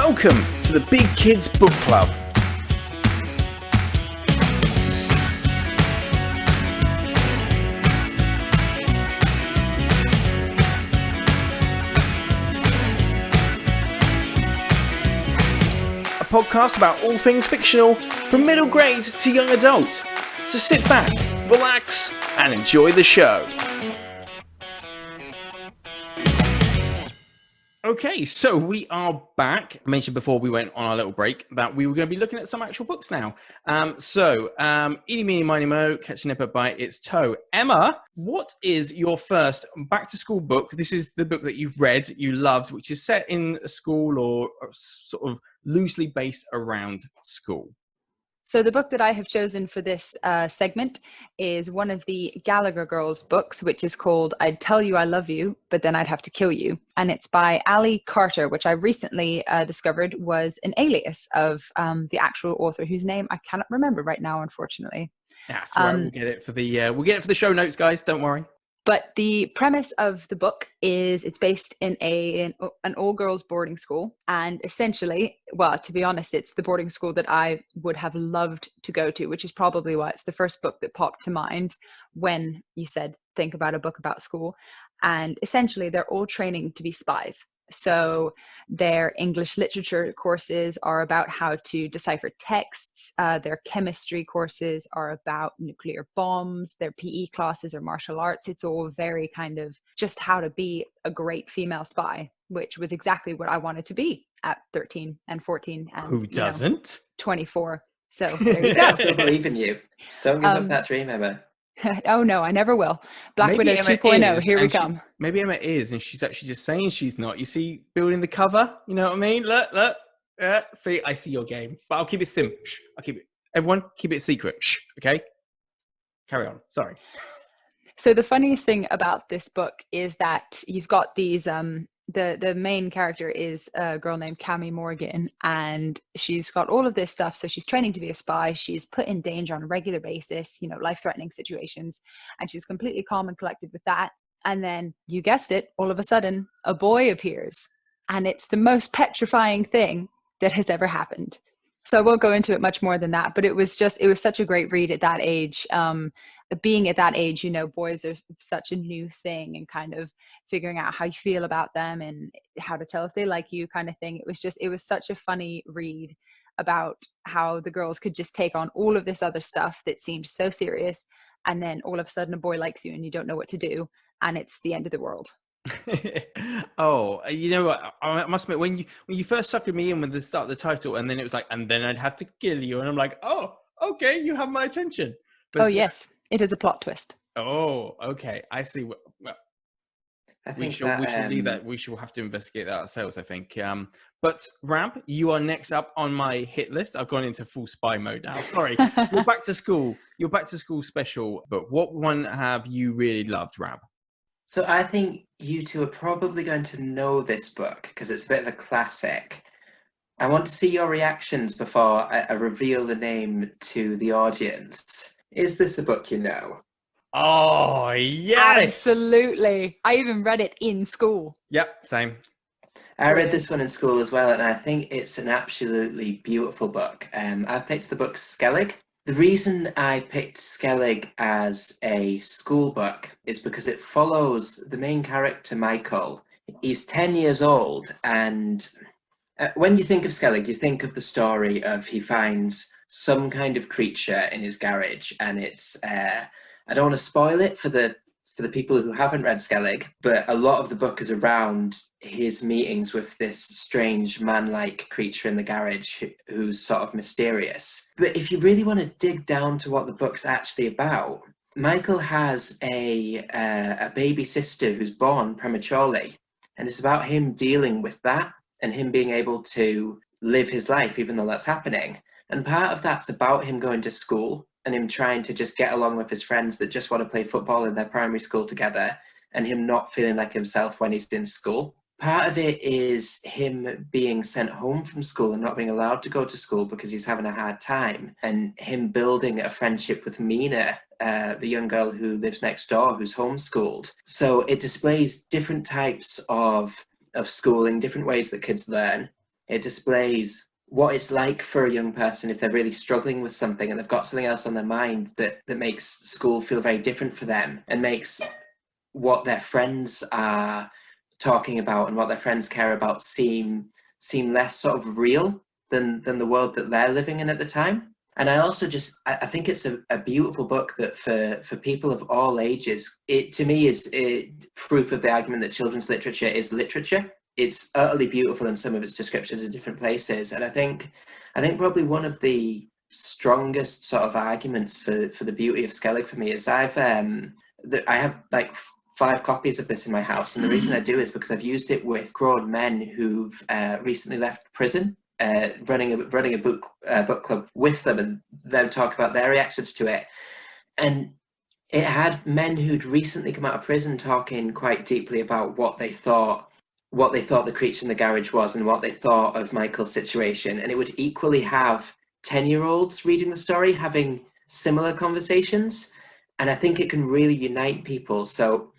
Welcome to the Big Kids Book Club. A podcast about all things fictional from middle grade to young adult. So sit back, relax, and enjoy the show. Okay, so we are back. I mentioned before we went on our little break that we were going to be looking at some actual books now. Eeny, meeny, miny, mo, catching up by its toe. Emma, what is your first back-to-school book? This is the book that you've read, you loved, which is set in a school or sort of loosely based around school. So the book that I have chosen for this segment is one of the Gallagher Girls books, which is called I'd Tell You I Love You, But Then I'd Have to Kill You. And it's by Allie Carter, which I recently discovered was an alias of the actual author, whose name I cannot remember right now, unfortunately. That's right. We'll get it for the show notes, guys. Don't worry. But the premise of the book is it's based in an all-girls boarding school. And essentially, well, to be honest, it's the boarding school that I would have loved to go to, which is probably why it's the first book that popped to mind when you said, think about a book about school. And essentially, they're all training to be spies. So their English literature courses are about how to decipher texts. Their chemistry courses are about nuclear bombs. Their PE classes are martial arts. It's all very kind of just how to be a great female spy, which was exactly what I wanted to be at 13 and 14. And, who doesn't? 24. So there you go. I still believe in you. Don't give up that dream, Emma. Oh no, I never will. Black Widow 2.0, here we come. Maybe Emma is, and she's actually just saying she's not. You see, building the cover, you know what I mean? Look. See, I see your game. But I'll keep it simple. Everyone, keep it secret. Okay? Carry on. Sorry. So the funniest thing about this book is that you've got these, the main character is a girl named Cami Morgan, and she's got all of this stuff. So she's training to be a spy. She's put in danger on a regular basis, life-threatening situations, and she's completely calm and collected with that. And then, you guessed it, all of a sudden, a boy appears, and it's the most petrifying thing that has ever happened. So I won't go into it much more than that, but it was such a great read at that age. Being at that age, boys are such a new thing, and kind of figuring out how you feel about them and how to tell if they like you kind of thing. It was such a funny read about how the girls could just take on all of this other stuff that seemed so serious. And then all of a sudden a boy likes you and you don't know what to do. And it's the end of the world. Oh, you know what? I must admit, when you first suckered me in with the start of the title, and then it was like, and then I'd have to kill you, and I'm like, oh, okay, you have my attention. But, yes, it is a plot twist. Oh, okay, I see. Well, we shall leave that. We shall have to investigate that ourselves, I think. But Rab, you are next up on my hit list. I've gone into full spy mode now. Sorry, you're back to school. Your back to school special. But what one have you really loved, Rab? So I think you two are probably going to know this book because it's a bit of a classic. I want to see your reactions before I reveal the name to the audience. Is this a book you know? Oh, yes! Absolutely. I even read it in school. Yep, same. I read this one in school as well, and I think it's an absolutely beautiful book. I've picked the book Skellig. The reason I picked Skellig as a school book is because it follows the main character, Michael. He's 10 years old, and when you think of Skellig, you think of the story of he finds some kind of creature in his garage, and it's I don't want to spoil it for the people who haven't read Skellig, but a lot of the book is around his meetings with this strange man-like creature in the garage who's sort of mysterious. But if you really want to dig down to what the book's actually about, Michael has a baby sister who's born prematurely, and it's about him dealing with that and him being able to live his life even though that's happening. And part of that's about him going to school and him trying to just get along with his friends that just want to play football in their primary school together, and him not feeling like himself when he's in school. Part of it is him being sent home from school and not being allowed to go to school because he's having a hard time, and him building a friendship with Mina, the young girl who lives next door, who's homeschooled. So it displays different types of schooling, different ways that kids learn. It displays what it's like for a young person if they're really struggling with something and they've got something else on their mind that makes school feel very different for them, and makes what their friends are talking about and what their friends care about seem less sort of real than the world that they're living in at the time. And I also I think it's a beautiful book that for people of all ages, it to me is proof of the argument that children's literature is literature. It's utterly beautiful in some of its descriptions in different places. And I think probably one of the strongest sort of arguments for the beauty of Skellig for me is I have like 5 copies of this in my house, and the reason I do is because I've used it with grown men who've recently left prison, running a book club with them, and them talk about their reactions to it. And it had men who'd recently come out of prison talking quite deeply about what they thought the creature in the garage was and what they thought of Michael's situation. And it would equally have 10-year-olds reading the story having similar conversations. And I think it can really unite people. So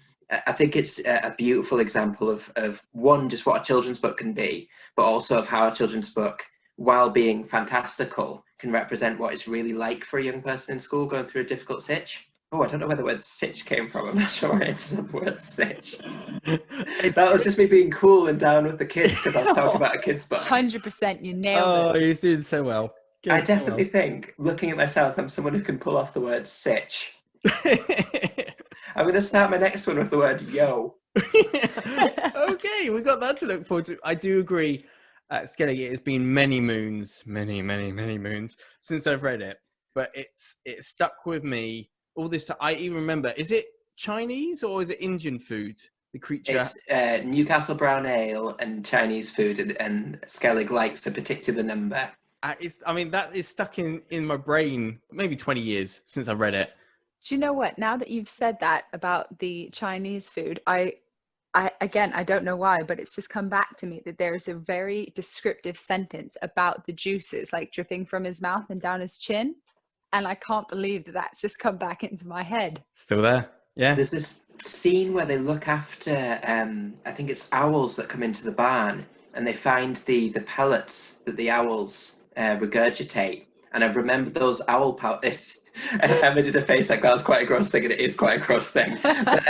I think it's a beautiful example of one, just what a children's book can be, but also of how a children's book, while being fantastical, can represent what it's really like for a young person in school going through a difficult sitch. Oh, I don't know where the word sitch came from. I'm not sure where I ended up the word sitch. That was just me being cool and down with the kids because I was talking about a kid's book. 100%, you nailed it. Oh, you're doing so well. I definitely think, looking at myself, I'm someone who can pull off the word sitch. I'm going to start my next one with the word yo. Okay, we got that to look forward to. I do agree. Skellig, it has been many moons, many moons since I've read it, but it's stuck with me all this time. I even remember, is it Chinese or is it Indian food? The creature. It's Newcastle brown ale and Chinese food, and Skellig likes a particular number. I mean, that is stuck in my brain. Maybe 20 years since I've read it. Do you know what? Now that you've said that about the Chinese food, I don't know why, but it's just come back to me that there is a very descriptive sentence about the juices like dripping from his mouth and down his chin. And I can't believe that that's just come back into my head. Still there? Yeah. There's this scene where they look after, I think it's owls that come into the barn, and they find the pellets that the owls regurgitate. And I remember those owl pellets. Emma did a face like that was quite a gross thing, and it is quite a gross thing. But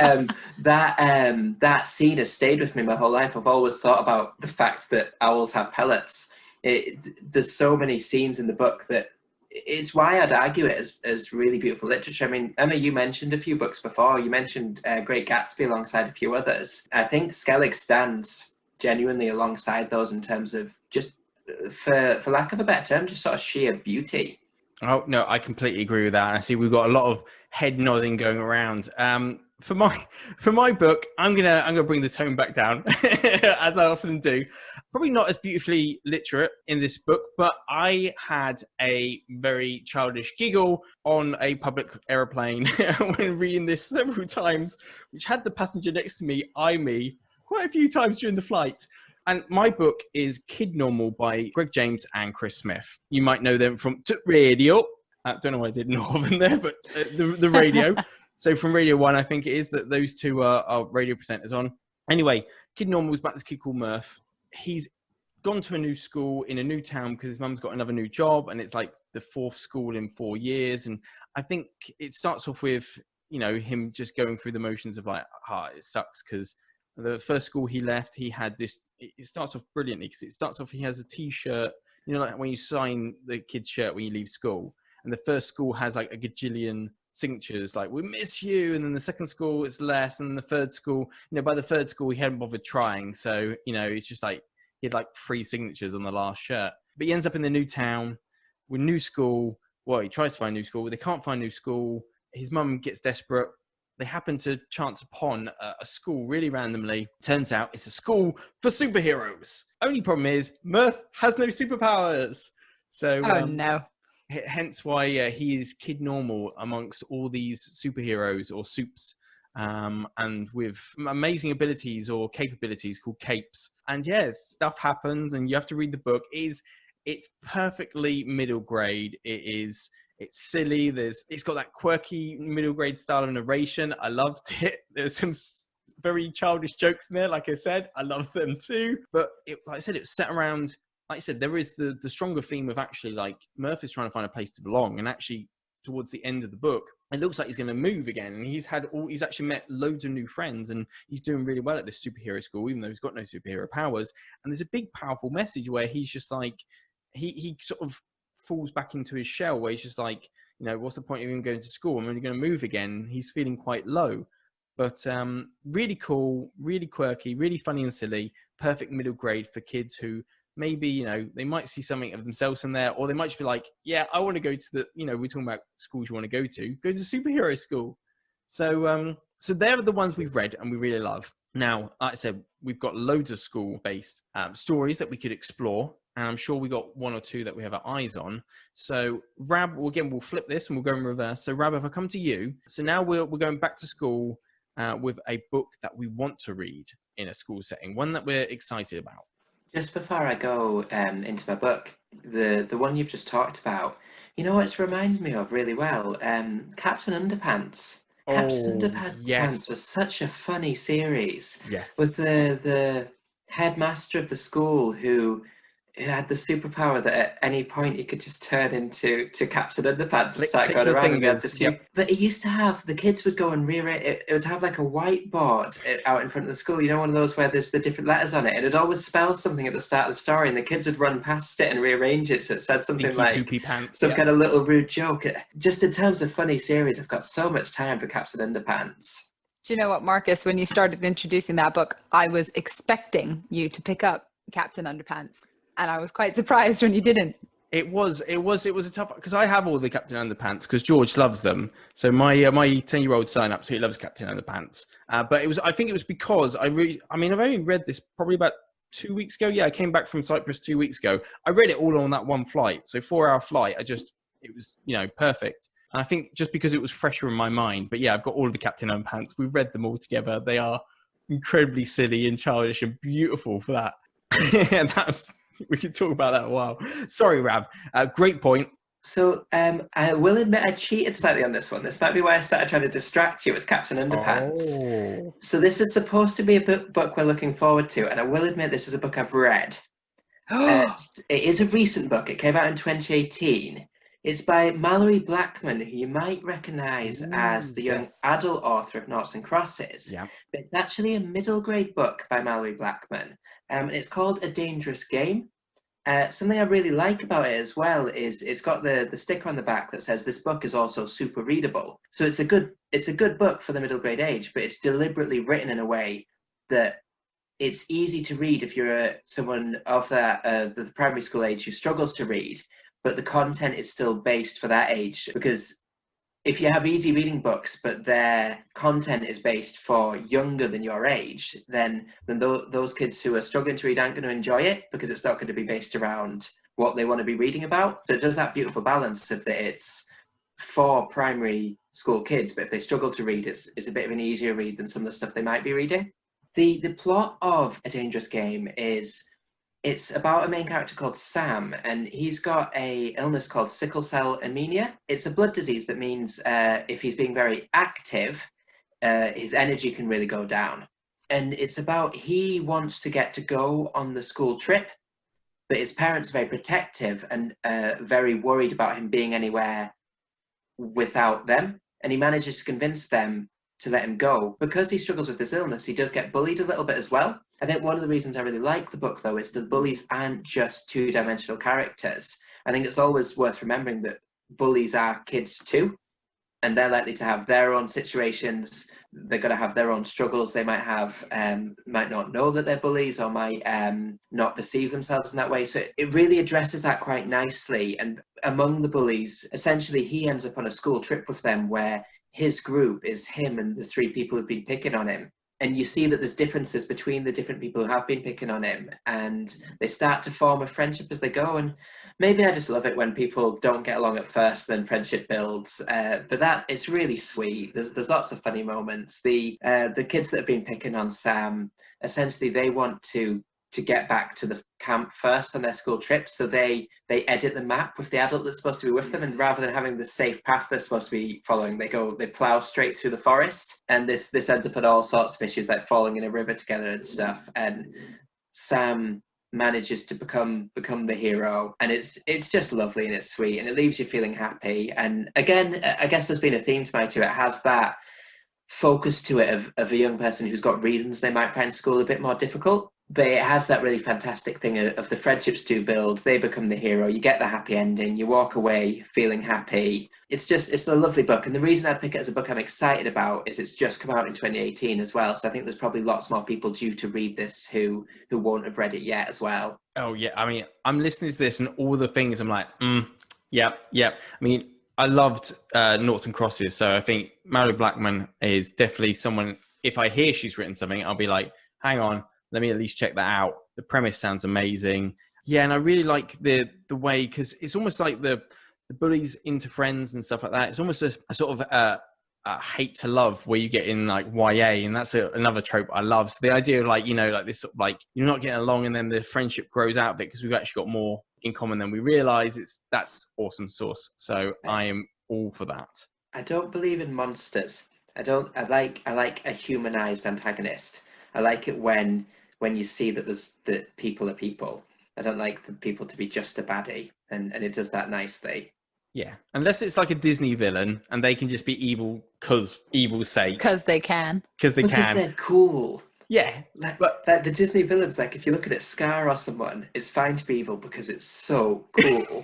that scene has stayed with me my whole life. I've always thought about the fact that owls have pellets. There's so many scenes in the book that it's why I'd argue it as really beautiful literature. I mean, Emma, you mentioned a few books before. You mentioned Great Gatsby alongside a few others. I think Skellig stands genuinely alongside those in terms of just, for lack of a better term, just sort of sheer beauty. Oh no, I completely agree with that. I see we've got a lot of head nodding going around. For my book, I'm gonna bring the tone back down as I often do. Probably not as beautifully literate in this book, but I had a very childish giggle on a public aeroplane when reading this several times, which had the passenger next to me eye me quite a few times during the flight. And my book is Kid Normal by Greg James and Chris Smith. You might know them from Radio. I don't know why I did Northern there, but the radio. So from Radio 1, I think it is that those two are radio presenters on. Anyway, Kid Normal is about this kid called Murph. He's gone to a new school in a new town because his mum's got another new job, and it's like the 4th school in 4 years. And I think it starts off with, him just going through the motions of like, it sucks because the first school he left, he had this, it starts off brilliantly because it starts off, he has a t-shirt, like when you sign the kid's shirt when you leave school. And the first school has like a gajillion signatures, like, we miss you. And then the second school, it's less. And the third school, by the third school, he hadn't bothered trying. So, it's just like, he had like 3 signatures on the last shirt. But he ends up in the new town with new school. Well, he tries to find new school. They can't find new school. His mum gets desperate. They happen to chance upon a school really randomly. Turns out it's a school for superheroes. Only problem is Murph has no superpowers. So, no. Hence why he is Kid Normal amongst all these superheroes or soups, and with amazing abilities or capabilities called capes. And stuff happens, and you have to read the book. It's perfectly middle grade. It's silly. It's got that quirky middle grade style of narration. I loved it. There's some very childish jokes in there. Like I said, I love them too. But like I said, it was set around like I said, there is the stronger theme of actually like Murphy's trying to find a place to belong, and actually towards the end of the book, it looks like he's going to move again, and he's actually met loads of new friends, and he's doing really well at this superhero school, even though he's got no superhero powers. And there's a big, powerful message where he's just like, he sort of falls back into his shell, where he's just like, you know, what's the point of even going to school? I'm only going to move again. He's feeling quite low, but really cool, really quirky, really funny and silly, perfect middle grade for kids who maybe, you know, they might see something of themselves in there, or they might just be like, yeah, I want to go to the, you know, we're talking about schools you want to go to superhero school. So so they're the ones we've read and we really love. Now, like I said, we've got loads of school-based stories that we could explore, and I'm sure we got one or two that we have our eyes on. So Rab, we'll flip this and we'll go in reverse. So Rab, if I come to you, so now we're going back to school with a book that we want to read in a school setting, one that we're excited about. Just before I go into my book, the one you've just talked about, you know what it's reminded me of really well? Captain Underpants. Captain Underpants yes. was such a funny series. Yes. With the headmaster of the school who had the superpower that at any point he could just turn into Captain Underpants and start going around and get the two. Yep. But it used to have, the kids would go and rearrange it. It would have like a whiteboard out in front of the school, you know, one of those where there's the different letters on it, and it'd always spell something at the start of the story, and the kids would run past it and rearrange it so it said something Pinky, like poopy pants, some kind of little rude joke. Just in terms of funny series, I've got so much time for Captain Underpants. Do you know what, Marcus, when you started introducing that book, I was expecting you to pick up Captain Underpants, and I was quite surprised when you didn't. It was a tough, because I have all the Captain Underpants because George loves them. So my 10-year-old son absolutely loves Captain Underpants. But I think it was because I've only read this probably about 2 weeks ago. Yeah, I came back from Cyprus 2 weeks ago. I read it all on that one flight. So 4-hour flight. It was, you know, perfect. And I think just because it was fresher in my mind. But yeah, I've got all of the Captain Underpants. We've read them all together. They are incredibly silly and childish and beautiful for that. And we can talk about that a while. Sorry, Rab. Great point. So I will admit I cheated slightly on this one. This might be why I started trying to distract you with Captain Underpants. Oh. So this is supposed to be a book we're looking forward to, and I will admit this is a book I've read. It is a recent book. It came out in 2018. It's by Malorie Blackman, who you might recognise as the young adult author of Noughts and Crosses. Yeah. But it's actually a middle grade book by Malorie Blackman. And it's called A Dangerous Game. Something I really like about it as well is it's got the sticker on the back that says this book is also super readable. So it's a good book for the middle grade age, but it's deliberately written in a way that it's easy to read if you're someone of the primary school age who struggles to read, but the content is still based for that age. Because if you have easy reading books, but their content is based for younger than your age, then those kids who are struggling to read aren't going to enjoy it, because it's not going to be based around what they want to be reading about. So it does that beautiful balance of that it's for primary school kids, but if they struggle to read, it's a bit of an easier read than some of the stuff they might be reading. The plot of A Dangerous Game is, it's about a main character called Sam, and he's got a illness called sickle cell anemia. It's a blood disease that means if he's being very active, his energy can really go down. And it's about, he wants to get to go on the school trip, but his parents are very protective and very worried about him being anywhere without them. And he manages to convince them to let him go. Because he struggles with this illness, he does get bullied a little bit as well. I think one of the reasons I really like the book, though, is the bullies aren't just two-dimensional characters. I think it's always worth remembering that bullies are kids too, and they're likely to have their own situations. They're going to have their own struggles. They might have, might not know that they're bullies, or might not perceive themselves in that way. So it really addresses that quite nicely. And among the bullies, essentially, he ends up on a school trip with them where his group is him and the 3 people who've been picking on him. And you see that there's differences between the different people who have been picking on him, and they start to form a friendship as they go. And maybe I just love it when people don't get along at first, then friendship builds. But that, it's really sweet. There's lots of funny moments. The kids that have been picking on Sam, essentially they want to get back to the camp first on their school trip, so they edit the map with the adult that's supposed to be with them, and rather than having the safe path they're supposed to be following, they plow straight through the forest, and this ends up in all sorts of issues, like falling in a river together and stuff. And Sam manages to become the hero, and it's just lovely and it's sweet and it leaves you feeling happy. And again, I guess there's been a theme to it. It has that focus to it of a young person who's got reasons they might find school a bit more difficult, but it has that really fantastic thing of the friendships do build, they become the hero, you get the happy ending, you walk away feeling happy. It's a lovely book, and the reason I pick it as a book I'm excited about is it's just come out in 2018 as well, so I think there's probably lots more people due to read this who won't have read it yet as well. Oh yeah, I mean, I'm listening to this and all the things I'm like, yeah. I mean, I loved Noughts and Crosses, so I think Malorie Blackman is definitely someone, if I hear she's written something, I'll be like, hang on, let me at least check that out. The premise sounds amazing. Yeah, and I really like the way, because it's almost like the bullies into friends and stuff like that. It's almost a sort of a hate to love where you get in like YA, and that's another trope I love. So the idea of like, like this sort of like you're not getting along and then the friendship grows out a bit because we've actually got more in common than we realize. That's awesome sauce. So I am all for that. I don't believe in monsters. I like a humanized antagonist. I like it when you see that people are people. I don't like the people to be just a baddie, and it does that nicely. Yeah, unless it's like a Disney villain and they can just be evil because evil's sake. Because they can. Because they're cool. Yeah, but the Disney villains, like if you look at it, Scar or someone, it's fine to be evil because it's so cool.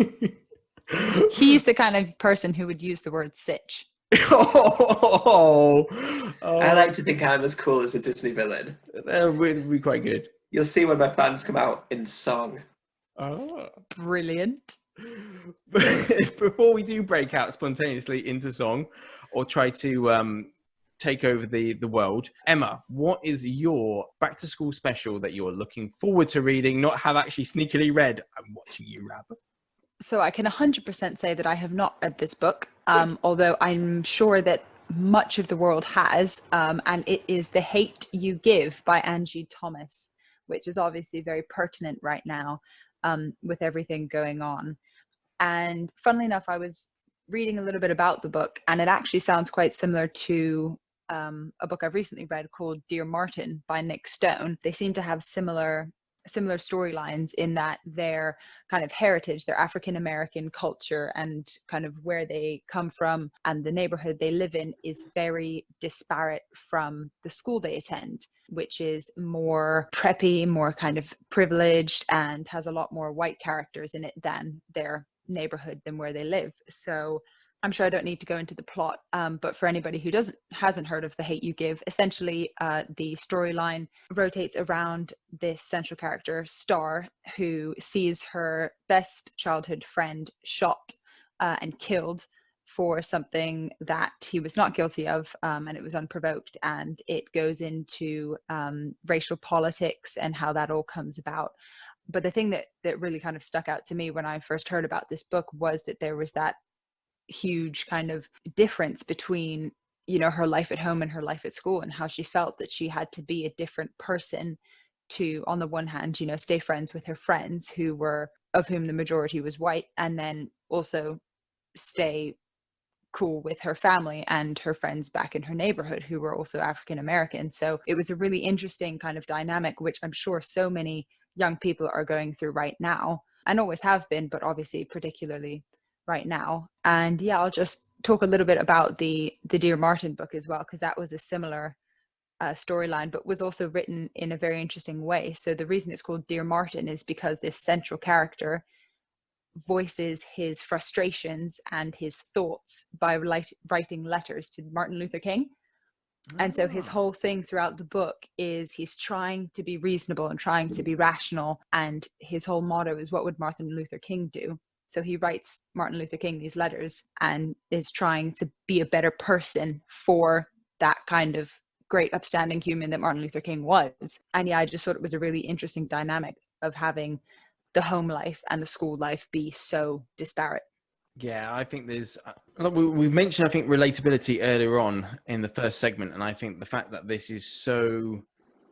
He's the kind of person who would use the word sitch. Oh. I like to think I'm as cool as a Disney villain. That would be quite good. You'll see when my plans come out in song. Oh, brilliant. Before we do break out spontaneously into song or try to take over the world, Emma, what is your back to school special that you're looking forward to reading, not have actually sneakily read? I'm watching you, Rab. So I can 100% say that I have not read this book, although I'm sure that much of the world has, and it is The Hate You Give by Angie Thomas, which is obviously very pertinent right now with everything going on. And funnily enough, I was reading a little bit about the book, and it actually sounds quite similar to a book I've recently read called Dear Martin by Nick Stone. They seem to have similar storylines in that their kind of heritage, their African American culture and kind of where they come from and the neighborhood they live in is very disparate from the school they attend, which is more preppy, more kind of privileged, and has a lot more white characters in it than their neighborhood, than where they live. So I'm sure I don't need to go into the plot, but for anybody who hasn't heard of The Hate You Give, essentially the storyline rotates around this central character, Star, who sees her best childhood friend shot and killed for something that he was not guilty of, and it was unprovoked, and it goes into racial politics and how that all comes about. But the thing that really kind of stuck out to me when I first heard about this book was that there was that huge kind of difference between her life at home and her life at school, and how she felt that she had to be a different person to, on the one hand, stay friends with her friends of whom the majority was white, and then also stay cool with her family and her friends back in her neighborhood who were also African American. So it was a really interesting kind of dynamic, which I'm sure so many young people are going through right now, and always have been, but obviously particularly right now. And yeah, I'll just talk a little bit about the Dear Martin book as well, because that was a similar storyline, but was also written in a very interesting way. So the reason it's called Dear Martin is because this central character voices his frustrations and his thoughts by writing letters to Martin Luther King. And so his whole thing throughout the book is he's trying to be reasonable and trying to be rational, and his whole motto is, what would Martin Luther King do? So he writes Martin Luther King these letters and is trying to be a better person for that kind of great upstanding human that Martin Luther King was. And yeah, I just thought it was a really interesting dynamic of having the home life and the school life be so disparate. Yeah, I think there's, we mentioned, I think, relatability earlier on in the first segment. And I think the fact that this is so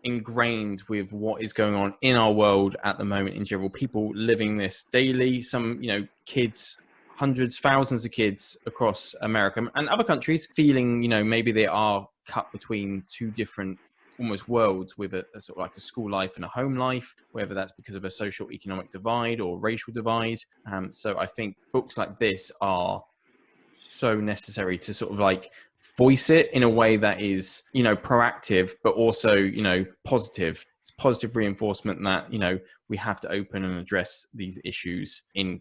ingrained with what is going on in our world at the moment in general, people living this daily, some, kids, hundreds, thousands of kids across America and other countries feeling, maybe they are cut between two different almost worlds with a sort of like a school life and a home life, whether that's because of a social economic divide or racial divide. So I think books like this are so necessary to sort of like voice it in a way that is, you know, proactive, but also, you know, positive. It's positive reinforcement that, you know, we have to open and address these issues in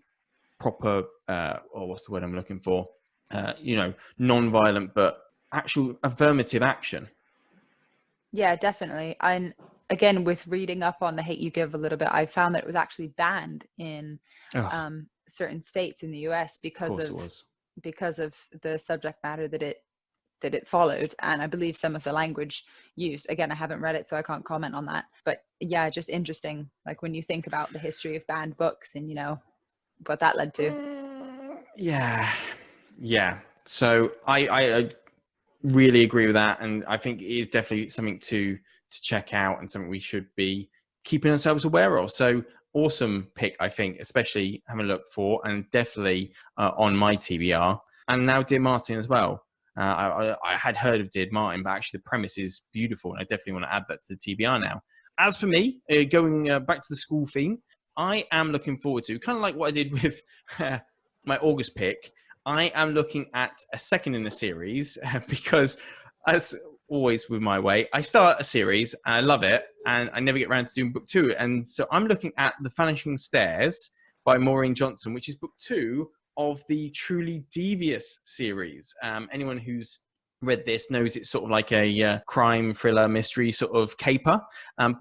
proper, or what's the word I'm looking for? You know, non-violent, but actual affirmative action. Yeah, definitely. And again, with reading up on The Hate U Give a little bit, I found that it was actually banned in certain states in the US because of the subject matter that it followed, and I believe some of the language used. Again, I haven't read it, so I can't comment on that. But yeah, just interesting, like when you think about the history of banned books and, you know, what that led to. Yeah. So I really agree with that, and I think it is definitely something to check out and something we should be keeping ourselves aware of. So awesome pick, I think, especially having a look for, and definitely on my TBR. And now Dear Martin as well. I had heard of Dear Martin, but actually the premise is beautiful, and I definitely want to add that to the TBR now. As for me, going back to the school theme, I am looking forward to, kind of like what I did with my August pick, I am looking at a second in the series because, as always with my way, I start a series, and I love it, and I never get around to doing book 2. And so I'm looking at The Vanishing Stairs by Maureen Johnson, which is book 2 of the Truly Devious series. Anyone who's read this knows it's sort of like a crime thriller mystery sort of caper,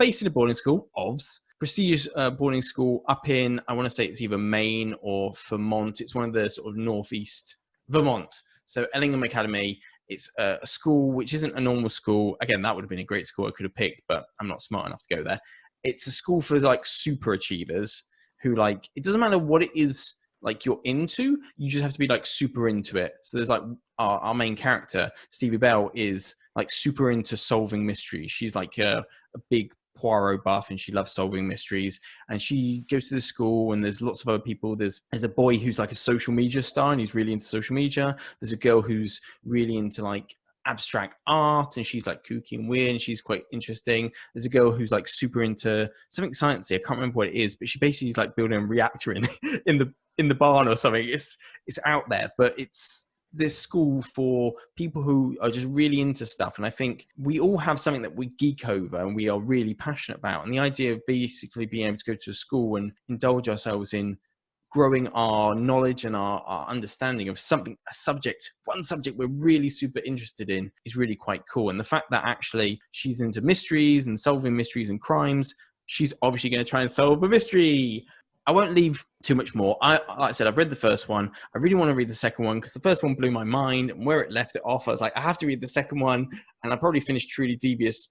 based in a boarding school, OVS. Prestigious boarding school up in, I want to say it's either Maine or Vermont. It's one of the sort of northeast Vermont. So Ellingham Academy. It's a school which isn't a normal school. Again, that would have been a great school I could have picked, but I'm not smart enough to go there. It's a school for like super achievers who, like, it doesn't matter what it is like you're into, you just have to be like super into it. So there's like our main character, Stevie Bell, is like super into solving mysteries. She's like a big Poirot buff, and she loves solving mysteries. And she goes to the school, and there's lots of other people. There's a boy who's like a social media star, and he's really into social media. There's a girl who's really into like abstract art, and she's like kooky and weird, and she's quite interesting. There's a girl who's like super into something sciencey. I can't remember what it is, but she basically is like building a reactor in the barn or something. It's out there, but it's this school for people who are just really into stuff. And I think we all have something that we geek over and we are really passionate about. And the idea of basically being able to go to a school and indulge ourselves in growing our knowledge and our understanding of one subject we're really super interested in, is really quite cool. And the fact that actually she's into mysteries and solving mysteries and crimes, she's obviously going to try and solve a mystery. I won't leave too much more. Like I said, I've read the first one. I really want to read the second one because the first one blew my mind, and where it left it off, I was like, I have to read the second one. And I probably finished Truly Devious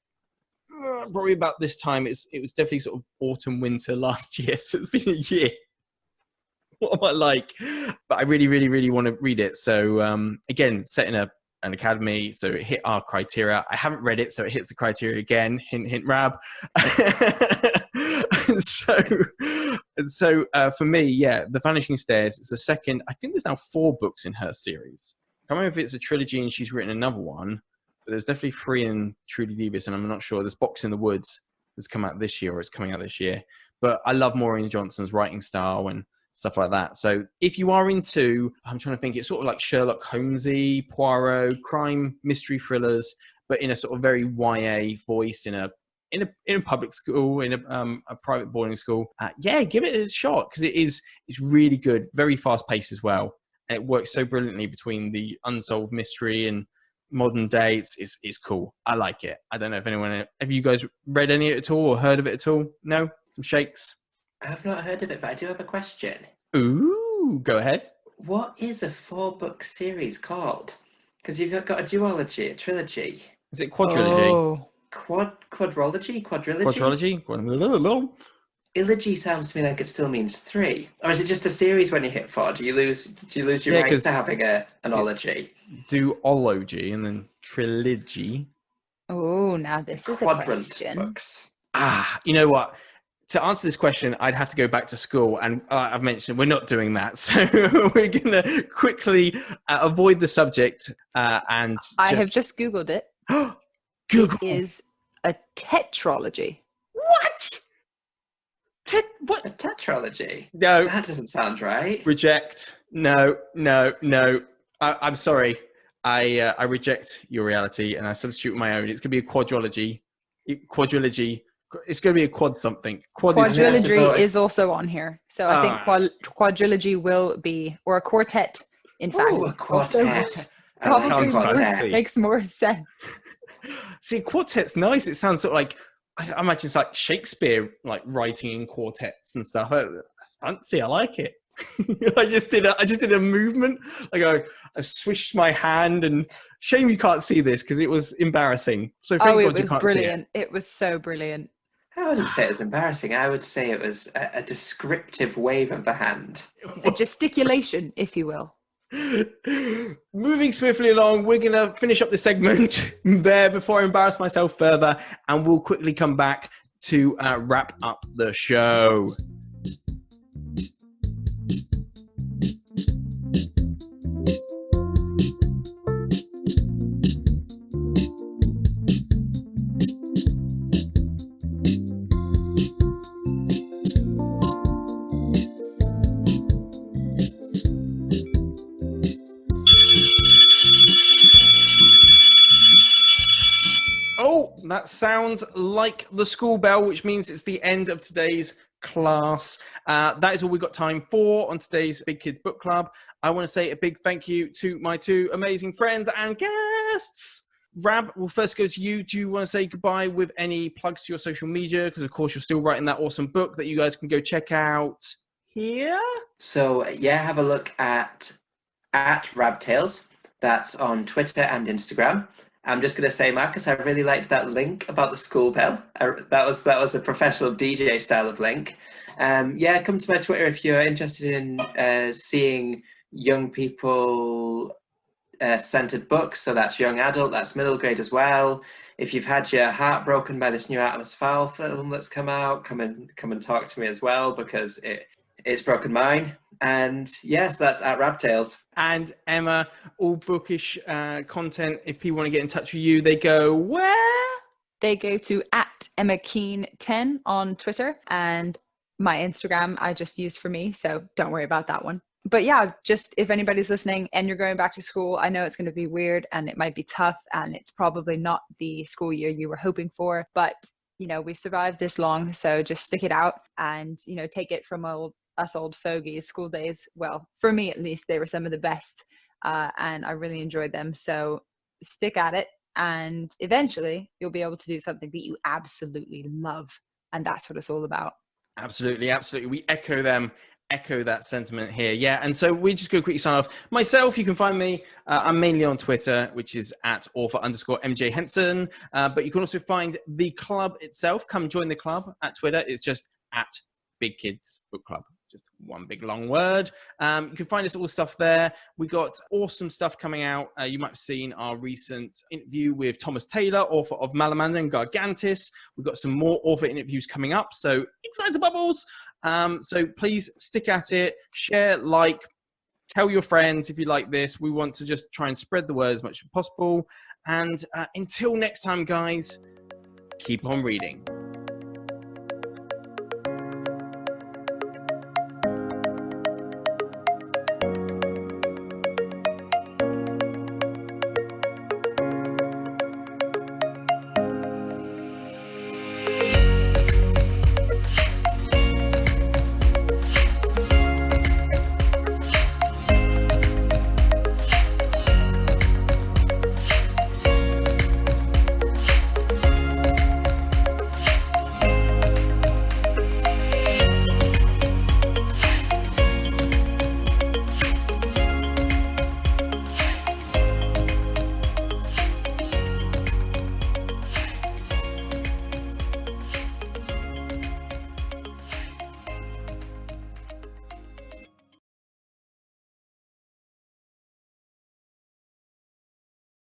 probably about this time. It was definitely sort of autumn, winter last year. So it's been a year. What am I like? But I really, really, really want to read it. So again, set in an academy, so it hit our criteria. I haven't read it, so it hits the criteria again. Hint, hint, Rab. So for me, yeah, The Vanishing Stairs is the second. I think there's now 4 books in her series. I can't remember if it's a trilogy and she's written another one, but there's definitely 3 in Truly Devious, and I'm not sure. There's Box in the Woods that's come out this year, or it's coming out this year. But I love Maureen Johnson's writing style and stuff like that. So if you are into, I'm trying to think, it's sort of like Sherlock Holmesy, Poirot, crime, mystery thrillers, but in a sort of very YA voice, in a public school, in a private boarding school. Yeah, give it a shot, because it's really good, very fast paced as well. And it works so brilliantly between the unsolved mystery and modern day. It's cool. I like it. I don't know if have you guys read any of it at all or heard of it at all? No? Some shakes? I've not heard of it, but I do have a question. Ooh, go ahead. What is a 4-book series called? Because you've got a duology, a trilogy. Is it quadrilogy? Oh. Quadrology? Quadrilogy? Ilogy sounds to me like it still means 3. Or is it just a series when you hit 4? Do you lose your right to having an ology? Duology and then trilogy. Oh, now this is a question. Books. You know what? To answer this question, I'd have to go back to school, and I've mentioned we're not doing that. So we're going to quickly avoid the subject. And I have just Googled it. Google. It is a tetralogy. What? What? A tetralogy? No. That doesn't sound right. Reject. No. I'm sorry. I reject your reality and I substitute my own. It's going to be a quadrilogy. Quadrilogy. It's going to be a quad something. Quadrilogy is also on here. So I think quadrilogy will be, or a quartet, in fact. Oh, a quartet. Probably makes more sense. See, quartet's nice. It sounds sort of like, I imagine it's like Shakespeare, like writing in quartets and stuff. Fancy, I like it. I just did a movement. Like I swished my hand, and shame you can't see this because it was embarrassing. So thank God you can't brilliant. See it. It was so brilliant. I wouldn't say it was embarrassing. I would say it was a descriptive wave of the hand. A gesticulation, if you will. Moving swiftly along, we're going to finish up the segment there before I embarrass myself further, and we'll quickly come back to wrap up the show. Oh, that sounds like the school bell, which means it's the end of today's class. That is all we've got time for on today's Big Kids Book Club. I want to say a big thank you to my two amazing friends and guests. Rab, we'll first go to you. Do you want to say goodbye with any plugs to your social media? Because, of course, you're still writing that awesome book that you guys can go check out here. So, yeah, have a look at Rabtails. That's on Twitter and Instagram. I'm just going to say, Marcus, I really liked that link about the school bell. That was a professional DJ style of link. Yeah, come to my Twitter if you're interested in seeing young people centered books. So that's young adult, that's middle grade as well. If you've had your heart broken by this new Artemis Fowl film that's come out, come and talk to me as well, because it's broken mine. And yes, that's at Rabtails. And Emma, all bookish content. If people want to get in touch with you, they go where? They go to @EmmaKeen10 on Twitter, and my Instagram I just use for me, so don't worry about that one. But yeah, just if anybody's listening and you're going back to school, I know it's going to be weird and it might be tough and it's probably not the school year you were hoping for, but you know, we've survived this long, so just stick it out and, you know, take it from us old fogies. School days, well, for me at least, they were some of the best, and I really enjoyed them. So stick at it, and eventually you'll be able to do something that you absolutely love, and that's what it's all about. Absolutely. We echo that sentiment here. Yeah, and so we just go quickly sign off. Myself, you can find me. I'm mainly on Twitter, which is @author_MJ Henson. But you can also find the club itself. Come join the club at Twitter. It's just @Big Kids Book Club. Just one big long word. You can find us all stuff there. We got awesome stuff coming out. You might have seen our recent interview with Thomas Taylor, author of Malamander and Gargantis. We've got some more author interviews coming up, so excited bubbles. So please stick at it, share, like, tell your friends if you like this. We want to just try and spread the word as much as possible. And until next time, guys, keep on reading.